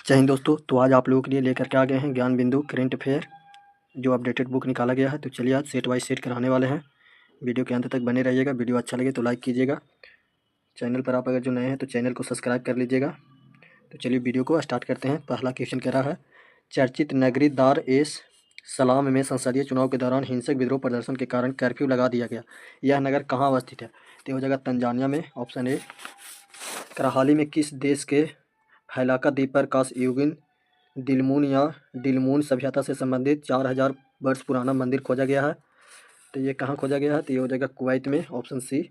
जय हिंद दोस्तों। तो आज आप लोगों के लिए लेकर के आ गए हैं ज्ञान बिंदु करेंट अफेयर जो अपडेटेड बुक निकाला गया है। तो चलिए आज सेट बाय सेट कराने वाले हैं। वीडियो के अंत तक बने रहिएगा। वीडियो अच्छा लगे तो लाइक कीजिएगा। चैनल पर आप अगर जो नए हैं तो चैनल को सब्सक्राइब कर लीजिएगा। तो चलिए वीडियो को स्टार्ट करते हैं। पहला क्वेश्चन कह रहा है, चर्चित नगरी दार एस सलाम में संसदीय चुनाव के दौरान हिंसक विद्रोह प्रदर्शन के कारण कर्फ्यू लगा दिया गया। यह नगर कहाँ अवस्थित है? तो हो जाएगा तंजानिया में, ऑप्शन ए। हाल ही में किस देश के फैलाका द्वीप पर कासयुगीन दिलमून सभ्यता से संबंधित 4000 वर्ष पुराना मंदिर खोजा गया है? तो ये कहाँ खोजा गया है? तो ये हो जाएगा कुवैत में, ऑप्शन सी।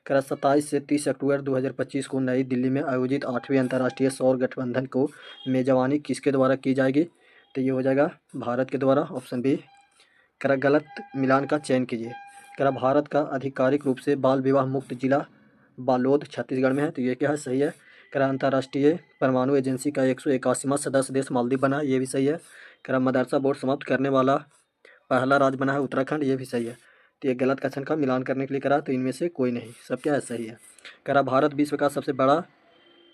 27 से 30 अक्टूबर 2025 को नई दिल्ली में आयोजित 8वीं अंतर्राष्ट्रीय सौर गठबंधन को मेजबानी किसके द्वारा की जाएगी? तो ये हो जाएगा भारत के द्वारा, ऑप्शन बी। गलत मिलान का चयन कीजिए। भारत का आधिकारिक रूप से बाल विवाह मुक्त जिला बालोद छत्तीसगढ़ में है। तो ये क्या है? सही है। अंतर्राष्ट्रीय परमाणु एजेंसी का 181वां सदस्य देश मालदीव बना, ये भी सही है। मदरसा बोर्ड समाप्त करने वाला पहला राज्य बना है उत्तराखंड, ये भी सही है। तो ये गलत कथन का मिलान करने के लिए करा, तो इनमें से कोई नहीं, सब क्या है? सही है। भारत विश्व का सबसे बड़ा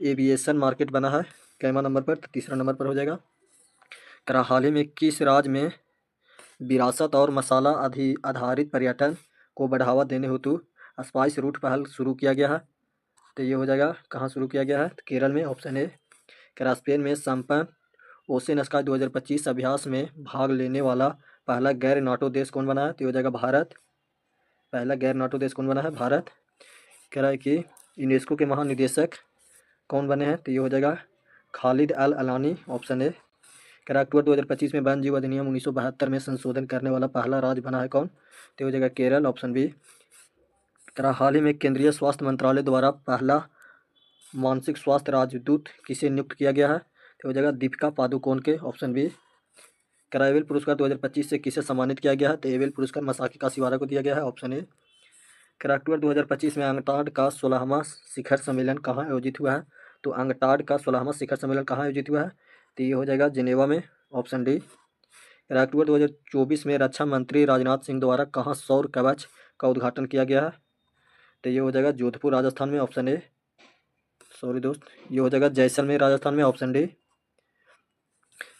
एविएशन मार्केट बना है, कैमा नंबर पर? तो तीसरा नंबर पर हो जाएगा। हाल ही में किस राज्य में विरासत और मसाला आधारित पर्यटन को बढ़ावा देने हेतु स्पाइस रूट पहल शुरू किया गया है? तो ये हो जाएगा कहाँ शुरू किया गया है? तो केरल में, ऑप्शन ए। स्पेन में संपन्न ओशन स्काई 2025 अभ्यास में भाग लेने वाला पहला गैर नाटो देश कौन बना है? तो ये हो जाएगा भारत। पहला गैर नाटो देश कौन बना है? भारत। कह रहा है कि यूनेस्को के महानिदेशक कौन बने हैं? तो ये हो जाएगा खालिद अल अलानी, ऑप्शन ए। अक्टूबर 2025 में वन जीव अधिनियम 1972 में संशोधन करने वाला पहला राज्य बना है कौन? तो हो जाएगा केरल, ऑप्शन बी। हाल ही में केंद्रीय स्वास्थ्य मंत्रालय द्वारा पहला मानसिक स्वास्थ्य राजदूत किसे नियुक्त किया गया है? तो हो जाएगा दीपिका पादुकोण के, ऑप्शन बी। एबेल पुरस्कार 2025 से किसे सम्मानित किया गया है? तो एबेल पुरस्कार मसाकी काशीवारा को दिया गया है, ऑप्शन ए। अक्टूबर 2025 में अंगटाड का 16वां शिखर सम्मेलन कहाँ आयोजित हुआ है? तो अंगटाड का 16वां शिखर सम्मेलन कहाँ आयोजित हुआ है? तो ये हो जाएगा जिनेवा में, ऑप्शन डी। अक्टूबर 2024 में रक्षा मंत्री राजनाथ सिंह द्वारा कहाँ सौर कवच का उद्घाटन किया गया है? तो ये हो जाएगा जोधपुर राजस्थान में, ऑप्शन ए। सॉरी दोस्त, ये हो जाएगा जैसलमेर राजस्थान में, ऑप्शन डी।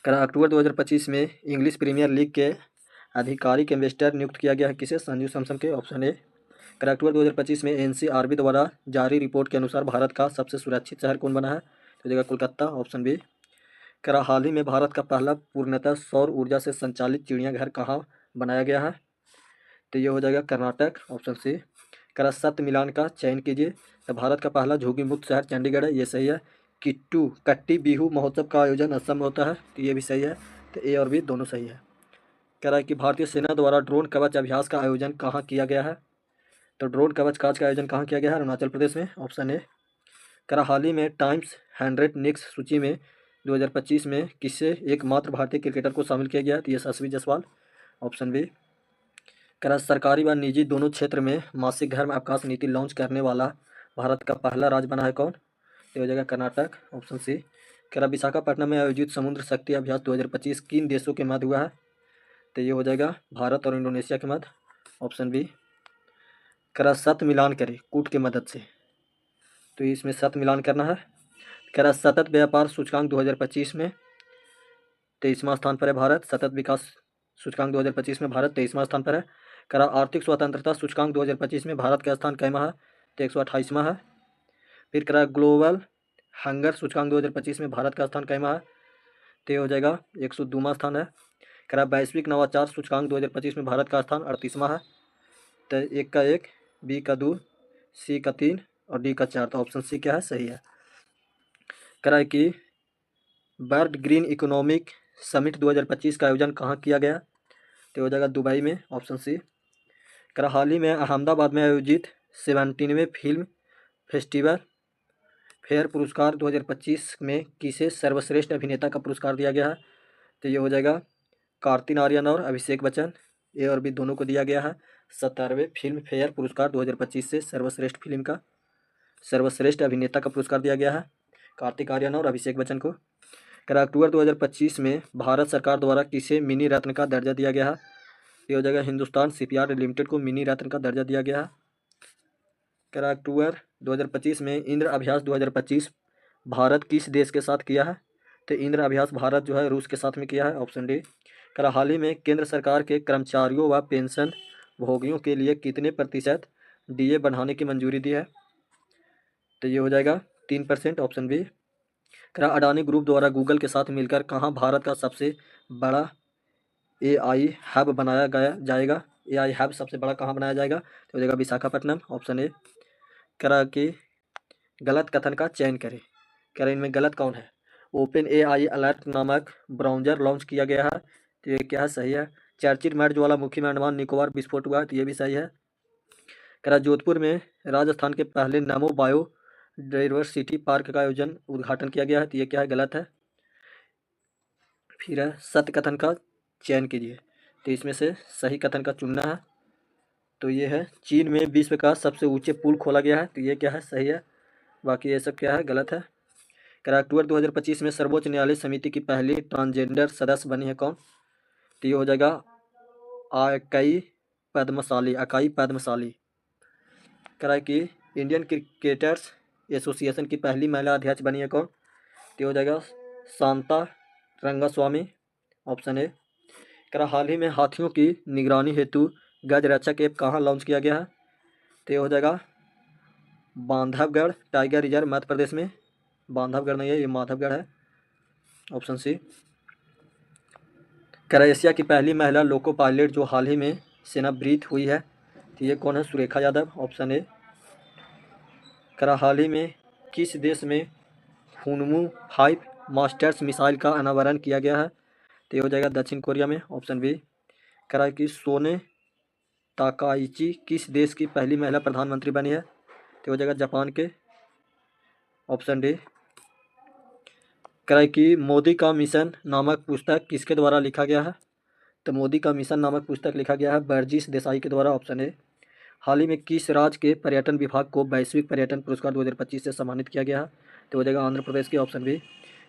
अक्टूबर 2025 में इंग्लिश प्रीमियर लीग के आधिकारिक इन्वेस्टर नियुक्त किया गया है किसे? संजू सैमसन के, ऑप्शन ए। अक्टूबर 2025 में एनसीआरबी द्वारा जारी रिपोर्ट के अनुसार भारत का सबसे सुरक्षित शहर कौन बना है? तो जगह कोलकाता, ऑप्शन बी। हाल ही में भारत का पहला पूर्णतः सौर ऊर्जा से संचालित चिड़ियाघर कहाँ बनाया गया है? तो ये हो जाएगा कर्नाटक, ऑप्शन सी। सत्य मिलान का चयन कीजिए। तो भारत का पहला झुग्गी मुक्त शहर चंडीगढ़ है, ये सही है। कट्टी बिहू महोत्सव का आयोजन असम में होता है, तो ये भी सही है। तो ए और बी दोनों सही है। कह रहा है कि भारतीय सेना द्वारा ड्रोन कवच अभ्यास का आयोजन कहाँ किया गया है? तो ड्रोन कवच काज का आयोजन कहाँ किया गया है? अरुणाचल प्रदेश में, ऑप्शन ए। हाल ही में टाइम्स 100 निक्स सूची में 2025 में किसे एकमात्र भारतीय क्रिकेटर को शामिल किया गया है? तो यशस्वी जायसवाल, ऑप्शन बी। सरकारी व निजी दोनों क्षेत्र में मासिक घर में अवकाश नीति लॉन्च करने वाला भारत का पहला राज्य बना है कौन? ये हो जाएगा कर्नाटक, ऑप्शन सी। विशाखापट्टनम में आयोजित समुद्र शक्ति अभ्यास 2025 किन देशों के मध्य हुआ है? तो ये हो जाएगा भारत और इंडोनेशिया के मध्य, ऑप्शन बी। सत मिलान करें कूट की मदद से, तो इसमें सत मिलान करना है। सतत व्यापार सूचकांक 2025 में 23वां स्थान पर है भारत। सतत विकास सूचकांक 2025 में भारत 23वां स्थान पर है। आर्थिक स्वतंत्रता सूचकांक 2025 में भारत का स्थान कैमा है? तो 128वां है। फिर ग्लोबल हंगर सूचकांक 2025 में भारत का स्थान कैमा है? तो ये हो जाएगा 102वां स्थान है। वैश्विक नवाचार सूचकांक 2025 में भारत का स्थान 38वां है। तो एक का 1, बी का 2, सी का 3 और डी का 4, तो ऑप्शन सी क्या है? सही है। कि वर्ल्ड ग्रीन इकोनॉमिक समिट 2025 का आयोजन कहाँ किया गया? तो हो जाएगा दुबई में, ऑप्शन सी। हाल ही में अहमदाबाद में आयोजित 17वें फिल्म फेस्टिवल फेयर पुरस्कार 2025 में किसे सर्वश्रेष्ठ अभिनेता का पुरस्कार दिया गया है? तो ये हो जाएगा कार्तिक आर्यन और अभिषेक बच्चन, ए और बी दोनों को दिया गया है। 17वें फिल्म फेयर पुरस्कार 2025 से सर्वश्रेष्ठ अभिनेता का पुरस्कार दिया गया है कार्तिक आर्यन और अभिषेक बच्चन को। अक्टूबर 2025 में भारत सरकार द्वारा किसे मिनी रत्न का दर्जा दिया गया है? ये हो जाएगा हिंदुस्तान शिपयार्ड लिमिटेड को मिनी रत्न का दर्जा दिया गया है। अक्टूबर 2025 में इंद्र अभ्यास 2025 भारत किस देश के साथ किया है? तो इंद्र अभ्यास भारत जो है रूस के साथ में किया है, ऑप्शन डी। करा हाल ही में केंद्र सरकार के कर्मचारियों व पेंशन भोगियों के लिए कितने प्रतिशत डीए बढ़ाने की मंजूरी दी है? तो ये हो जाएगा 3%, ऑप्शन बी। करा अडानी ग्रुप द्वारा गूगल के साथ मिलकर कहाँ भारत का सबसे बड़ा एआई हब बनाया गया जाएगा? एआई हब सबसे बड़ा कहाँ बनाया जाएगा? तो हो जाएगा विशाखापट्टनम, ऑप्शन ए। करा कि गलत कथन का चयन करें। करा इनमें गलत कौन है? ओपन एआई अलर्ट नामक ब्राउज़र लॉन्च किया गया है, तो ये क्या है? सही है। चर्चिल मेट ज्वालामुखी में अंडमान निकोबार विस्फोट हुआ है, तो ये भी सही है। करा जोधपुर में राजस्थान के पहले नमो बायो डाइवर्सिटी पार्क का आयोजन उद्घाटन किया गया है, तो ये क्या है? गलत है। फिर है सत्य कथन का चयन कीजिए, तो इसमें से सही कथन का चुनना है। तो ये है चीन में विश्व का सबसे ऊंचे पुल खोला गया है, तो ये क्या है? सही है। बाकी ये सब क्या है? गलत है। करा अक्टूबर 2025 में सर्वोच्च न्यायालय समिति की पहली ट्रांसजेंडर सदस्य बनी है कौन? तो ये हो जाएगा अकाई पद्मशाली। करा कि इंडियन क्रिकेटर्स एसोसिएशन की पहली महिला अध्यक्ष बनी है कौन? तो ये हो जाएगा शांता रंगास्वामी, ऑप्शन ए। करा हाल ही में हाथियों की निगरानी हेतु गज रक्षक ऐप कहाँ लॉन्च किया गया है? तो ये हो जाएगा बांधवगढ़ टाइगर रिजर्व मध्य प्रदेश में। बांधवगढ़ नहीं है, ये माधवगढ़ है, ऑप्शन सी। करा एशिया की पहली महिला लोको पायलट जो हाल ही में सेवानिवृत्त हुई है, तो ये कौन है? Surekha Yadav, option A. करा हाल ही में किस देश में हुनमू 5 मास्टर्स मिसाइल का अनावरण किया गया है? तो ये हो जाएगा दक्षिण कोरिया में, ऑप्शन बी। करा कि सोने ताकाइची किस देश की पहली महिला प्रधानमंत्री बनी है? तो हो जाएगा जापान के, ऑप्शन डी। करा कि मोदी का मिशन नामक पुस्तक किसके द्वारा लिखा गया है? तो मोदी का मिशन नामक पुस्तक लिखा गया है बर्जिस देसाई के द्वारा, ऑप्शन ए। हाल ही में किस राज्य के पर्यटन विभाग को वैश्विक पर्यटन पुरस्कार 2025 से सम्मानित किया गया है? तो हो जाएगा आंध्र प्रदेश की, ऑप्शन बी।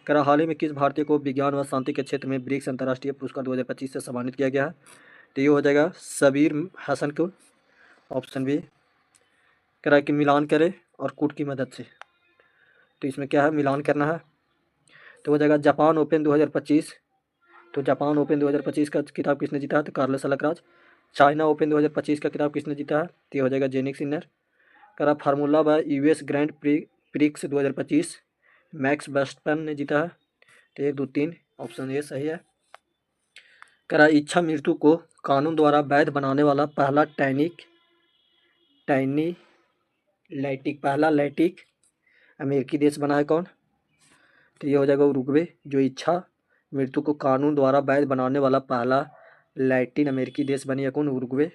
करा हाल ही में किस भारतीय को विज्ञान व शांति के क्षेत्र में ब्रिक्स अंतर्राष्ट्रीय पुरस्कार 2025 से सम्मानित किया गया है? तो ये हो जाएगा सबीर हसन को, ऑप्शन बी। करा कि मिलान करे और कूट की मदद से, तो इसमें क्या है? मिलान करना है, तो हो जाएगा जापान ओपन 2025। तो जापान ओपन 2025 का खिताब किसने जीता है? तो कार्लोस अल्कराज। चाइना ओपन 2025 का खिताब किसने जीता है? तो ये हो जाएगा जेनिक सिनर। करा फार्मूला व US grand prix 2025 max Verstappen ने जीता है, तो 1 2 3, ऑप्शन ए सही है। करा इच्छा मृत्यु को कानून द्वारा वैध बनाने वाला पहला लैटिक अमेरिकी देश बना है कौन? तो ये हो जाएगा उरुग्वे। जो इच्छा मृत्यु को कानून द्वारा वैध बनाने वाला पहला लैटिन अमेरिकी देश बनी है कौन? उरुग्वे।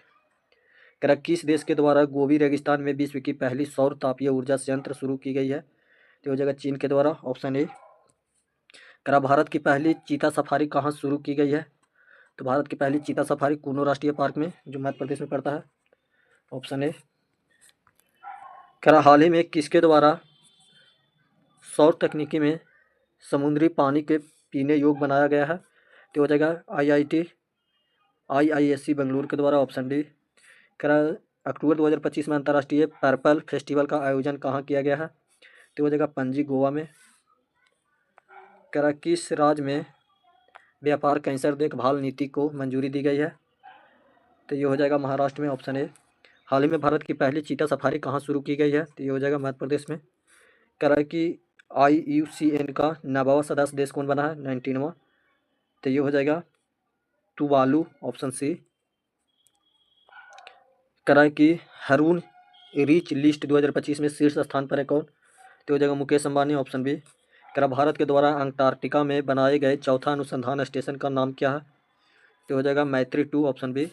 करा किस देश के द्वारा गोबी रेगिस्तान में विश्व की पहली सौर तापीय ऊर्जा संयंत्र शुरू की गई है? तो हो जाएगा चीन के द्वारा, ऑप्शन ए। करा भारत की पहली चीता सफारी कहाँ शुरू की गई है? तो भारत की पहली चीता सफारी कूनो राष्ट्रीय पार्क में, जो मध्य प्रदेश में पड़ता है, ऑप्शन ए। करा हाल ही में किसके द्वारा सौर तकनीकी में समुद्री पानी के पीने योग्य बनाया गया है? तो हो जाएगा आईआईएससी बेंगलुरु के द्वारा, ऑप्शन डी। करा अक्टूबर 2025 में अंतर्राष्ट्रीय पर्पल फेस्टिवल का आयोजन कहाँ किया गया है? तो हो जाएगा पणजी गोवा में। करा किस राज्य में व्यापार कैंसर देखभाल नीति को मंजूरी दी गई है? तो ये हो जाएगा महाराष्ट्र में, ऑप्शन ए। हाल ही में भारत की पहली चीता सफारी कहाँ शुरू की गई है? तो ये हो जाएगा मध्य प्रदेश में। करा कि IUCN का 9वां सदस्य देश कौन बना है? 19वां। तो ये हो जाएगा तुवालू, ऑप्शन सी। करा कि हारून रिच लिस्ट 2025 में शीर्ष स्थान पर है कौन? तो हो जाएगा मुकेश अंबानी, ऑप्शन बी। करा भारत के द्वारा अंटार्कटिका में बनाए गए चौथा अनुसंधान स्टेशन का नाम क्या है? तो हो जाएगा मैत्री 2, ऑप्शन बी।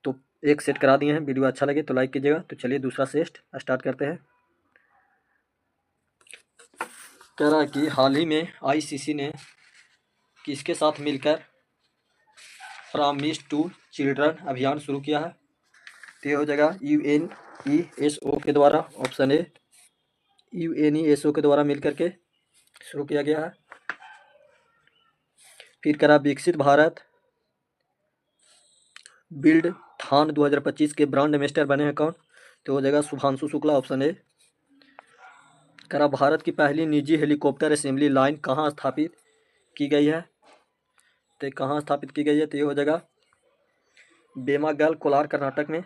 तो एक सेट करा दिए हैं। वीडियो अच्छा लगे तो लाइक कीजिएगा। तो चलिए दूसरा सेट स्टार्ट करते हैं। कह रहा है कि हाल ही में ICC ने किसके साथ मिलकर प्रॉमिस टू चिल्ड्रन अभियान शुरू किया है? तो ये हो जाएगा UNESCO के द्वारा, ऑप्शन ए। UNESCO के द्वारा मिलकर के शुरू किया गया है। फिर करा विकसित भारत बिल्ड थान 2025 के ब्रांड एम्बेसडर बने हैं कौन? तो हो जाएगा शुभांशु शुक्ला, ऑप्शन ए। करा भारत की पहली निजी हेलीकॉप्टर असेंबली लाइन कहाँ स्थापित की गई है? तो कहाँ स्थापित की गई है? तो ये हो जाएगा बेमागल, कोलार, कर्नाटक में।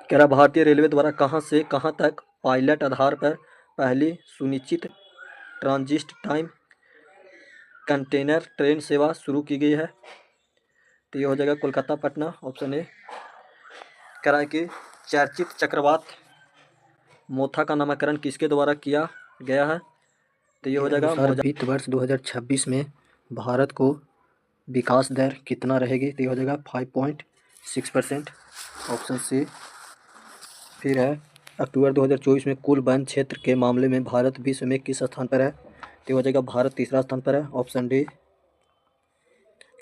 कह रहा भारतीय रेलवे द्वारा कहाँ से कहाँ तक पायलट आधार पर पहली सुनिश्चित ट्रांजिट टाइम कंटेनर ट्रेन सेवा शुरू की गई है? तो ये हो जाएगा कोलकाता पटना, ऑप्शन ए। कह रहा है कि चर्चित चक्रवात मोथा का नामकरण किसके द्वारा किया गया है? तो ये हो जाएगा वित्त वर्ष 2026 में भारत को विकास दर कितना रहेगी? तो ये हो जाएगा 5.6%, ऑप्शन सी। फिर है अक्टूबर 2024 में कुल वन क्षेत्र के मामले में भारत विश्व में किस स्थान पर है? तो हो जाएगा भारत तीसरा स्थान पर है, ऑप्शन डी।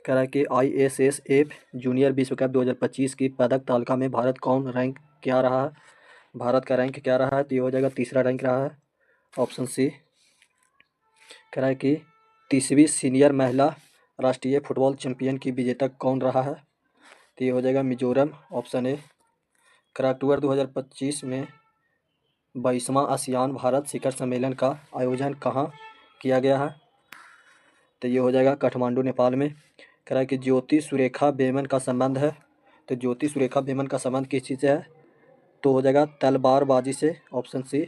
कह रहा है कि ISSF जूनियर विश्व कप 2025 की पदक तालिका में भारत कौन रैंक क्या रहा है? भारत का रैंक क्या रहा है? तो ये हो जाएगा तीसरा रैंक रहा है, ऑप्शन सी। कह रहा है कि 30वीं सीनियर महिला राष्ट्रीय फुटबॉल चैंपियन की विजेता कौन रहा है? तो ये हो जाएगा मिजोरम, ऑप्शन ए। कह रहा अक्टूबर 2025 में 22वां आसियान भारत शिखर सम्मेलन का आयोजन कहाँ किया गया है? तो ये हो जाएगा काठमांडू, नेपाल में। कह रहा है कि ज्योति सुरेखा वेमन का संबंध है। तो ज्योति सुरेखा वेमन का संबंध किस चीज़ से है? तो हो जाएगा तलवारबाजी से, ऑप्शन सी।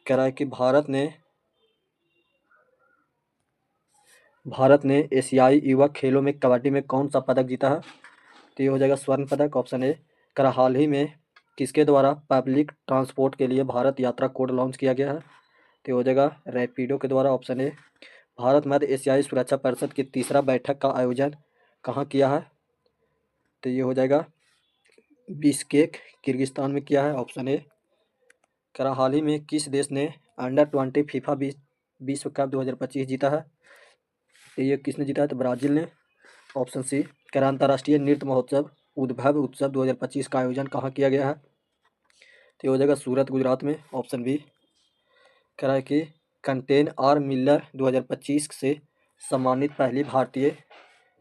कह रहा है कि भारत ने एशियाई युवा खेलों में कबड्डी में कौन सा पदक जीता है? तो ये हो जाएगा स्वर्ण पदक, ऑप्शन ए। कह रहा हाल ही में किसके द्वारा पब्लिक ट्रांसपोर्ट के लिए भारत यात्रा कोड लॉन्च किया गया है? तो हो जाएगा रैपिडो के द्वारा, ऑप्शन ए। भारत मध्य एशियाई सुरक्षा परिषद की तीसरा बैठक का आयोजन कहाँ किया है? तो ये हो जाएगा बिश्केक, किर्गिस्तान में किया है, ऑप्शन ए। कह रहा हाल ही में किस देश ने अंडर-20 फीफा विश्व कप 2025 जीता है? तो ये किसने जीता है? तो ब्राज़ील ने, ऑप्शन सी। कह रहा अंतर्राष्ट्रीय नृत्य महोत्सव उद्भव उत्सव 2025 का आयोजन कहाँ किया गया है? तो ये हो जाएगा सूरत, गुजरात में, ऑप्शन बी। कह रहा है कि कंटेन आर मिलर 2025 से सम्मानित पहली भारतीय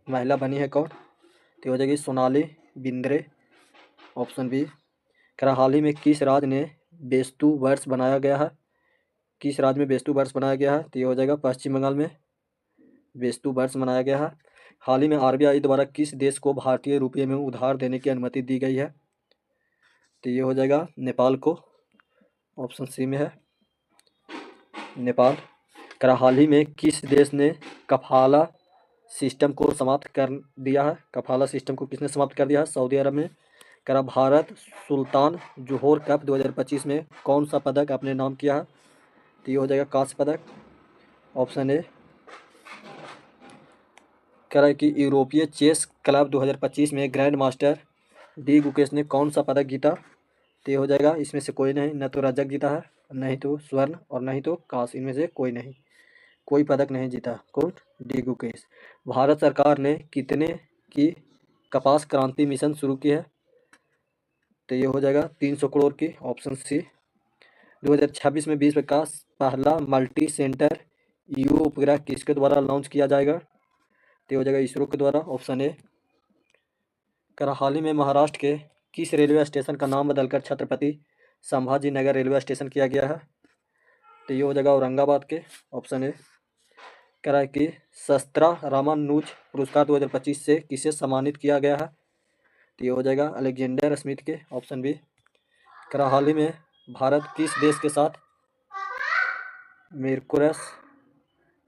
महिला बनी है कौन? तो हो जाएगी सोनाली बिंद्रे, ऑप्शन बी। कह रहा हाल ही में किस राज्य ने बेस्तु वर्ष बनाया गया है? किस राज्य में बेस्तु वर्ष बनाया गया है? तो ये हो जाएगा पश्चिम बंगाल में बेस्तु वर्ष मनाया गया है। हाल ही में RBI द्वारा किस देश को भारतीय रुपये में उधार देने की अनुमति दी गई है? तो ये हो जाएगा नेपाल को, ऑप्शन सी में है नेपाल। कह रहा हाल ही में किस देश ने कफाला सिस्टम को समाप्त कर दिया है? कफाला सिस्टम को किसने समाप्त कर दिया है? सऊदी अरब में। कह रहा भारत सुल्तान जोहोर कप 2025 में कौन सा पदक अपने नाम किया है? तो ये हो जाएगा कांस्य पदक, ऑप्शन ए। कह रहा है कि यूरोपीय चेस क्लब 2025 में ग्रैंड मास्टर डी गुकेश ने कौन सा पदक जीता? तो ये हो जाएगा इसमें से कोई नहीं, न तो रजत जीता है, नहीं तो स्वर्ण और नहीं तो कांस्य, इनमें से कोई नहीं, कोई पदक नहीं जीता। कौन? डी गुकेश। भारत सरकार ने कितने की कपास क्रांति मिशन शुरू की है? तो ये हो जाएगा 300 करोड़ की, ऑप्शन सी। 2026 में विश्व का पहला मल्टी सेंटर यू उपग्रह किसके द्वारा लॉन्च किया जाएगा? तो हो जाएगा इसरो के द्वारा, ऑप्शन ए। कर हाल ही में महाराष्ट्र के किस रेलवे स्टेशन का नाम बदलकर छत्रपति संभाजी नगर रेलवे स्टेशन किया गया है? तो ये हो जाएगा औरंगाबाद के, ऑप्शन ए। कह रहा है कि शस्त्रा रामानुज पुरस्कार 2025 से किसे सम्मानित किया गया है? तो ये हो जाएगा अलेक्जेंडर स्मिथ के, ऑप्शन बी। कह रहा हाल ही में भारत किस देश के साथ मेरकुरस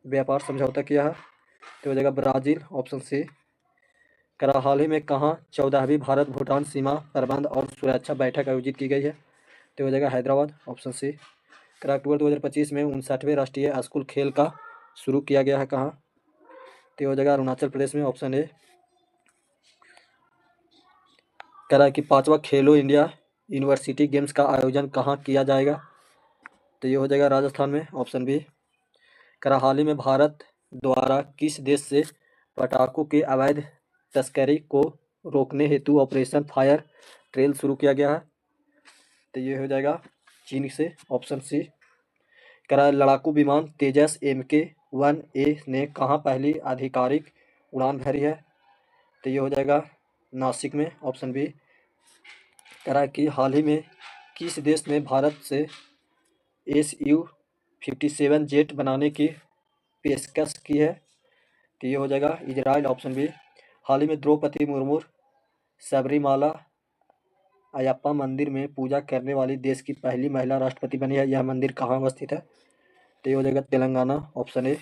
व्यापार समझौता किया है? तो हो जाएगा ब्राज़ील, ऑप्शन सी। कह रहा हाल ही में कहाँ 14वीं भारत भूटान सीमा प्रबंध और सुरक्षा बैठक आयोजित की गई है? तो हो जाएगा हैदराबाद, ऑप्शन सी। कह रहा अक्टूबर 2025 में 59वें राष्ट्रीय स्कूल खेल का शुरू किया गया है कहाँ? तो हो जाएगा अरुणाचल प्रदेश में, ऑप्शन ए। कह रहा है कि 5वां खेलो इंडिया यूनिवर्सिटी गेम्स का आयोजन कहाँ किया जाएगा? तो ये हो जाएगा राजस्थान में, ऑप्शन बी। कह रहा हाल ही में भारत द्वारा किस देश से पटाखों की अवैध तस्करी को रोकने हेतु ऑपरेशन फायर ट्रेल शुरू किया गया है? तो ये हो जाएगा चीन से, ऑप्शन सी। कह रहा है लड़ाकू विमान तेजस MK-1A ने कहाँ पहली आधिकारिक उड़ान भरी है? तो ये हो जाएगा नासिक में, ऑप्शन बी। कह रहा है कि हाल ही में किस देश ने भारत से Su-57 जेट बनाने की पेशकश की है? तो ये हो जाएगा इजराइल। Option B. हाल ही में द्रौपदी मुर्मू सबरीमाला अयप्पा मंदिर में पूजा करने वाली देश की पहली महिला राष्ट्रपति बनी है। यह मंदिर कहाँ अवस्थित है? तो ये हो जाएगा तेलंगाना। Option A.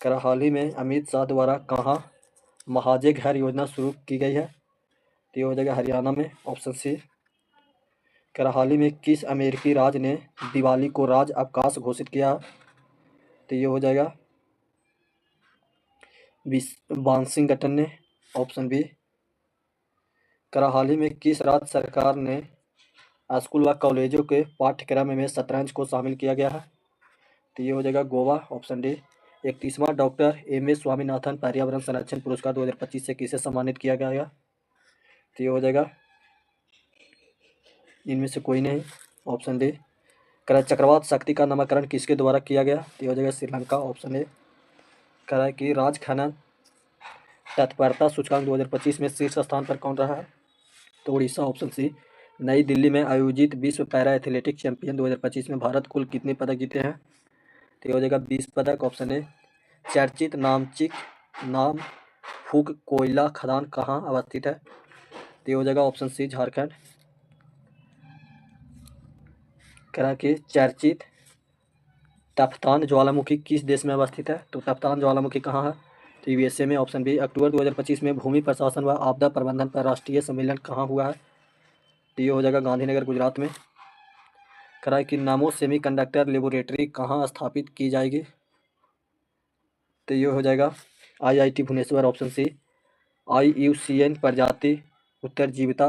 हाल ही में अमित शाह द्वारा कहाँ महाजे घर योजना शुरू की गई है? तो ये हो जाएगा हरियाणा में। Option C. हाल ही में किस अमेरिकी राज्य ने दिवाली को राज्य अवकाश घोषित किया? तो ये हो जाएगा वाशिंगटन ने। Option B. हाल ही में किस राज्य सरकार ने स्कूल व कॉलेजों के पाठ्यक्रम में शतरंज को शामिल किया गया है? तो ये हो जाएगा गोवा। Option D. 31वां डॉक्टर M.A. स्वामीनाथन पर्यावरण संरक्षण पुरस्कार 2025 से किसे सम्मानित किया गया? तो ये हो जाएगा इनमें से कोई नहीं। Option D. चक्रवात शक्ति का नामकरण किसके द्वारा किया गया? तो ये हो जाएगा श्रीलंका। Option A. कि राज खनन तत्परता सूचकांक 2025 में शीर्ष स्थान पर कौन रहा है? तो उड़ीसा। Option C. नई दिल्ली में आयोजित विश्व पैरा एथलेटिक्स चैंपियन 2025 में भारत कुल कितने पदक जीते हैं? तो ये हो जाएगा 20 पदक। Option A. चर्चित नामचिक नाम फूक कोयला खदान कहाँ अवस्थित है? तो ये हो जाएगा ऑप्शन सी झारखंड। कि चर्चित तफ्तान ज्वालामुखी किस देश में अवस्थित है? तो तफ्तान ज्वालामुखी कहाँ है? तो USA में। Option B. अक्टूबर 2025 में भूमि प्रशासन व आपदा प्रबंधन पर राष्ट्रीय सम्मेलन कहाँ हुआ है? तो ये हो जाएगा गांधीनगर गुजरात में। कि नामो सेमीकंडक्टर लेबोरेटरी कहाँ स्थापित की जाएगी? तो ये हो जाएगा IIT Bhubaneswar. Option C. IUCN प्रजाति उत्तरजीविता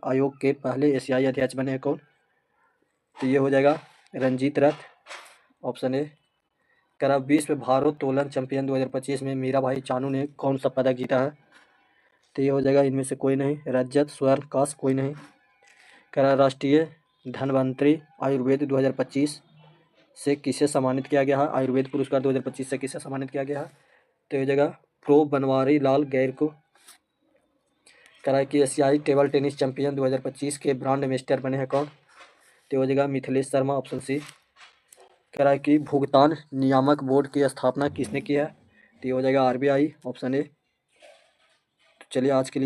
आयोग के पहले एशियाई अध्यक्ष बने हैं कौन? तो ये हो जाएगा रंजीत रथ। Option A. विश्व भारोत्तोलन चैंपियन 2025 में मीराभाई चानू ने कौन सा पदक जीता है? तो ये हो जाएगा इनमें से कोई नहीं। रजत स्वर्ण कांस्य कोई नहीं। राष्ट्रीय धन्वंतरी आयुर्वेद 2025 से किसे सम्मानित किया गया है? आयुर्वेद पुरस्कार 2025 से किसे सम्मानित किया गया है? तो ये जगह प्रो बनवारी लाल गैर को। कि एशियाई टेबल टेनिस चैंपियन 2025 के ब्रांड एम्बेसडर बने हैं कौन? तो हो जाएगा मिथिलेश शर्मा। Option C. कि भुगतान नियामक बोर्ड की स्थापना किसने की है? तो ये हो जाएगा RBI। Option A. तो चलिए आज के लिए